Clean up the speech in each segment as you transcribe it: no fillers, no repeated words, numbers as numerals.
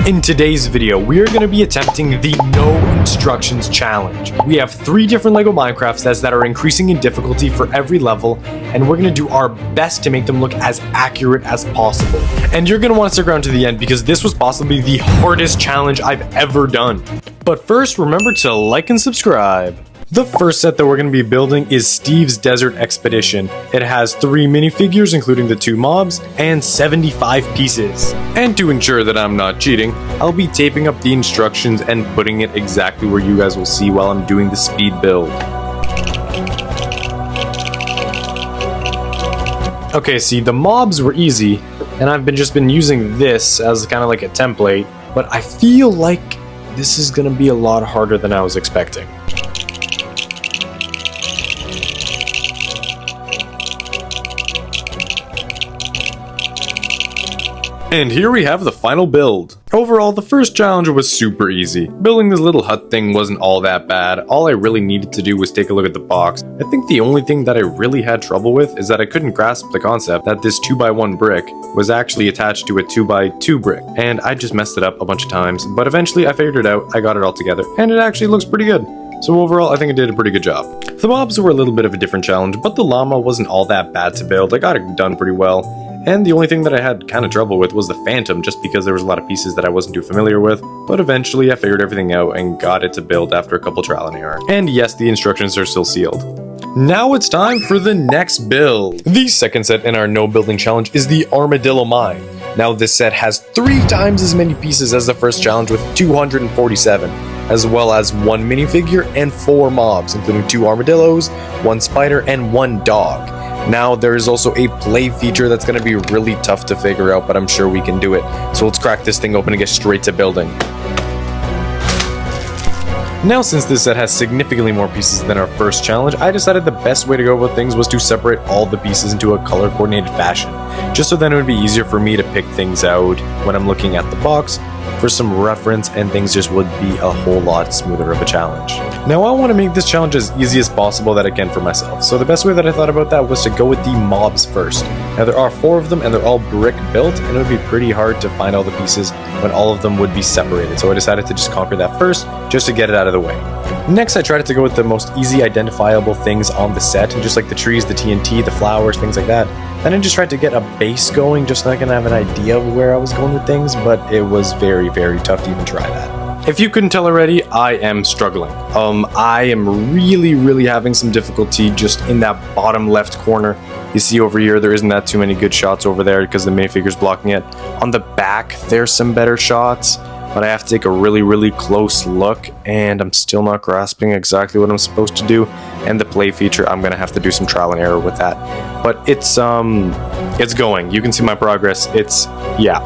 In today's video, we are going to be attempting the no instructions challenge. We have 3 different LEGO Minecraft sets that are increasing in difficulty for every level, and we're going to do our best to make them look as accurate as possible. And you're going to want to stick around to the end because this was possibly the hardest challenge I've ever done. But first, remember to like and subscribe. The first set that we're going to be building is Steve's Desert Expedition. It has 3 minifigures, including the 2 mobs, and 75 pieces. And to ensure that I'm not cheating, I'll be taping up the instructions and putting it exactly where you guys will see while I'm doing the speed build. Okay, see, the mobs were easy, and I've just been using this as kind of like a template, but I feel like this is going to be a lot harder than I was expecting. And here we have the final build. Overall, the first challenge was super easy. Building this little hut thing wasn't all that bad. All I really needed to do was take a look at the box. I think the only thing that I really had trouble with is that I couldn't grasp the concept that this 2x1 brick was actually attached to a 2x2 brick. And I just messed it up a bunch of times, but eventually I figured it out, I got it all together, and it actually looks pretty good. So overall, I think I did a pretty good job. The mobs were a little bit of a different challenge, but the llama wasn't all that bad to build. I got it done pretty well. And the only thing that I had kind of trouble with was the phantom, just because there was a lot of pieces that I wasn't too familiar with, but eventually I figured everything out and got it to build after a couple trial and error. And yes, the instructions are still sealed. Now it's time for the next build. The second set in our no building challenge is the Armadillo Mine. Now this set has 3 times as many pieces as the first challenge with 247, as well as 1 minifigure and 4 mobs, including 2 armadillos, 1 spider, and 1 dog. Now, there is also a play feature that's going to be really tough to figure out, but I'm sure we can do it. So let's crack this thing open and get straight to building. Now, since this set has significantly more pieces than our first challenge, I decided the best way to go about things was to separate all the pieces into a color-coordinated fashion, just so then it would be easier for me to pick things out when I'm looking at the box for some reference, and things just would be a whole lot smoother of a challenge. Now, I want to make this challenge as easy as possible that I can for myself, so the best way that I thought about that was to go with the mobs first. Now, there are 4 of them, and they're all brick built, and it would be pretty hard to find all the pieces when all of them would be separated, so I decided to just conquer that first, just to get it out of the way. Next, I tried to go with the most easy identifiable things on the set, just like the trees, the TNT, the flowers, things like that. Then I just tried to get a base going, just so I can have an idea of where I was going with things, but it was very, very tough to even try that. If you couldn't tell already, I am struggling. I am really having some difficulty just in that bottom left corner. You see over here, there isn't that too many good shots over there because the minifigure's blocking it. On the back, there's some better shots, but I have to take a really close look, and I'm still not grasping exactly what I'm supposed to do. And the play feature, I'm gonna have to do some trial and error with that. But it's going. You can see my progress. Yeah.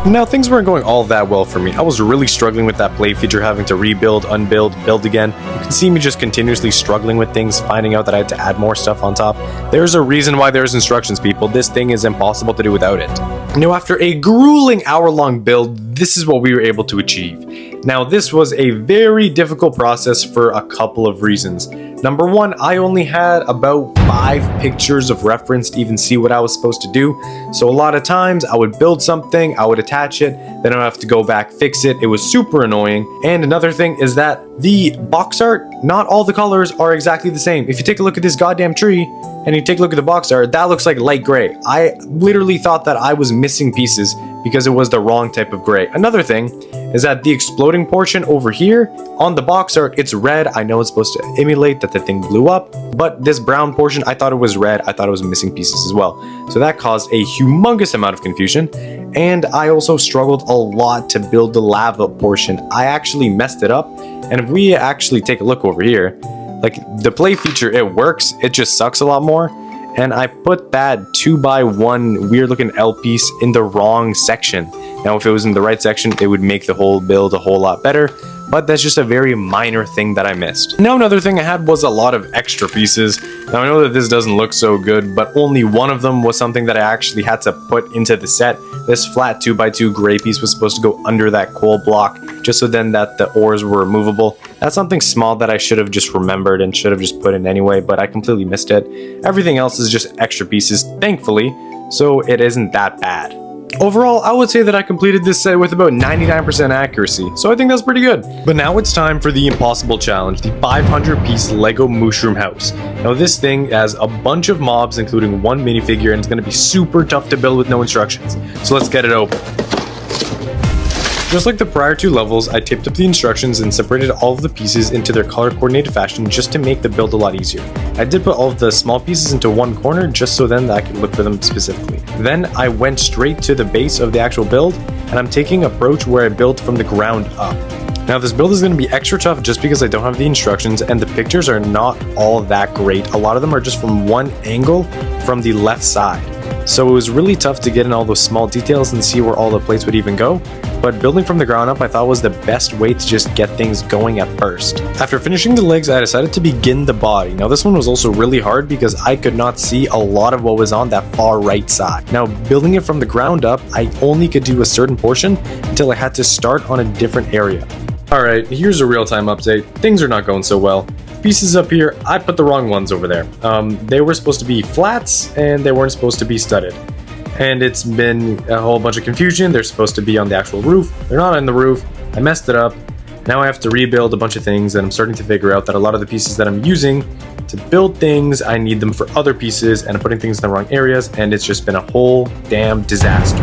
Now, things weren't going all that well for me. I was really struggling with that play feature, having to rebuild, unbuild, build again. You can see me just continuously struggling with things, finding out that I had to add more stuff on top. There's a reason why there's instructions, people. This thing is impossible to do without it. Now, after a grueling hour-long build, this is what we were able to achieve. Now, this was a very difficult process for a couple of reasons. Number 1, I only had about 5 pictures of reference to even see what I was supposed to do. So a lot of times I would build something, I would attach it, then I would have to go back, fix it. It was super annoying. And another thing is that the box art, not all the colors are exactly the same. If you take a look at this goddamn tree and you take a look at the box art, that looks like light gray. I literally thought that I was missing pieces because it was the wrong type of gray. Another thing is that the exploding portion over here on the box art, it's red. I know it's supposed to emulate that the thing blew up, but this brown portion, I thought it was red. I thought it was missing pieces as well. So that caused a humongous amount of confusion. And I also struggled a lot to build the lava portion. I actually messed it up. And if we actually take a look over here, like the play feature, it works. It just sucks a lot more. And I put that 2x1 weird looking L piece in the wrong section. Now, if it was in the right section, it would make the whole build a whole lot better, but that's just a very minor thing that I missed. Now, another thing I had was a lot of extra pieces. Now, I know that this doesn't look so good, but only one of them was something that I actually had to put into the set. This flat 2x2 gray piece was supposed to go under that coal block, just so then that the ores were removable. That's something small that I should have just remembered and should have just put in anyway, but I completely missed it. Everything else is just extra pieces, thankfully, so it isn't that bad. Overall, I would say that I completed this set with about 99% accuracy, so I think that's pretty good. But now it's time for the impossible challenge, the 500-piece Lego Mushroom House. Now this thing has a bunch of mobs, including one minifigure, and it's going to be super tough to build with no instructions. So let's get it open. Just like the prior two levels, I taped up the instructions and separated all of the pieces into their color-coordinated fashion just to make the build a lot easier. I did put all of the small pieces into one corner just so then I could look for them specifically. Then I went straight to the base of the actual build, and I'm taking an approach where I build from the ground up. Now this build is going to be extra tough just because I don't have the instructions and the pictures are not all that great. A lot of them are just from one angle from the left side. So it was really tough to get in all those small details and see where all the plates would even go. But building from the ground up I thought was the best way to just get things going at first. After finishing the legs, I decided to begin the body. Now this one was also really hard because I could not see a lot of what was on that far right side. Now building it from the ground up, I only could do a certain portion until I had to start on a different area. Alright, here's a real-time update. Things are not going so well. Pieces up here, I put the wrong ones over there. They were supposed to be flats and they weren't supposed to be studded. And it's been a whole bunch of confusion. They're supposed to be on the actual roof. They're not on the roof. I messed it up. Now I have to rebuild a bunch of things, and I'm starting to figure out that a lot of the pieces that I'm using to build things, I need them for other pieces, and I'm putting things in the wrong areas, and it's just been a whole damn disaster.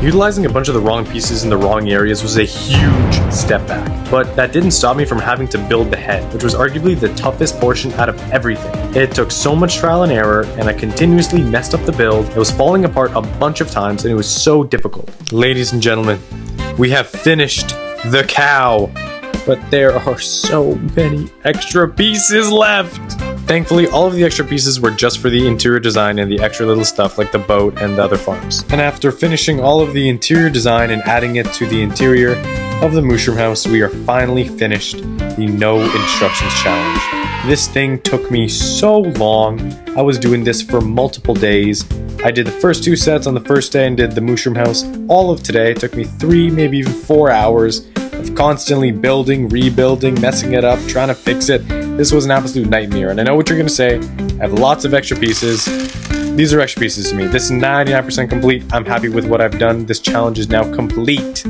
Utilizing a bunch of the wrong pieces in the wrong areas was a huge step back, but that didn't stop me from having to build the head, which was arguably the toughest portion out of everything. It took so much trial and error, and I continuously messed up the build. It was falling apart a bunch of times, and it was so difficult. Ladies and gentlemen, we have finished the cow, but there are so many extra pieces left. Thankfully, all of the extra pieces were just for the interior design and the extra little stuff like the boat and the other farms. And after finishing all of the interior design and adding it to the interior of the Mushroom House, we are finally finished the No Instructions Challenge. This thing took me so long. I was doing this for multiple days. I did the first two sets on the first day and did the Mushroom House all of today. It took me 3, maybe even 4 hours of constantly building, rebuilding, messing it up, trying to fix it. This was an absolute nightmare, and I know what you're going to say. I have lots of extra pieces. These are extra pieces to me. This is 99% complete. I'm happy with what I've done. This challenge is now complete.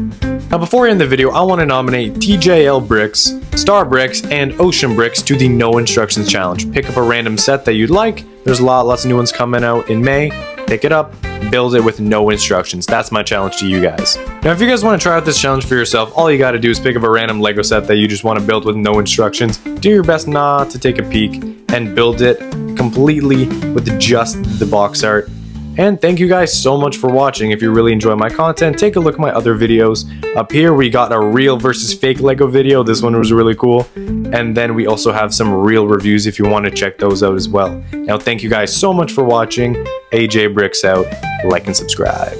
Now before I end the video, I want to nominate TJL Bricks, Star Bricks, and Ocean Bricks to the No Instructions Challenge. Pick up a random set that you'd like. There's lots of new ones coming out in May. Pick it up, build it with no instructions. That's my challenge to you guys. Now, if you guys want to try out this challenge for yourself, all you got to do is pick up a random Lego set that you just want to build with no instructions. Do your best not to take a peek and build it completely with just the box art. And thank you guys so much for watching. If you really enjoy my content, take a look at my other videos. Up here, we got a real versus fake Lego video. This one was really cool. And then we also have some real reviews if you want to check those out as well. Now, thank you guys so much for watching. AJ Bricks out. Like and subscribe.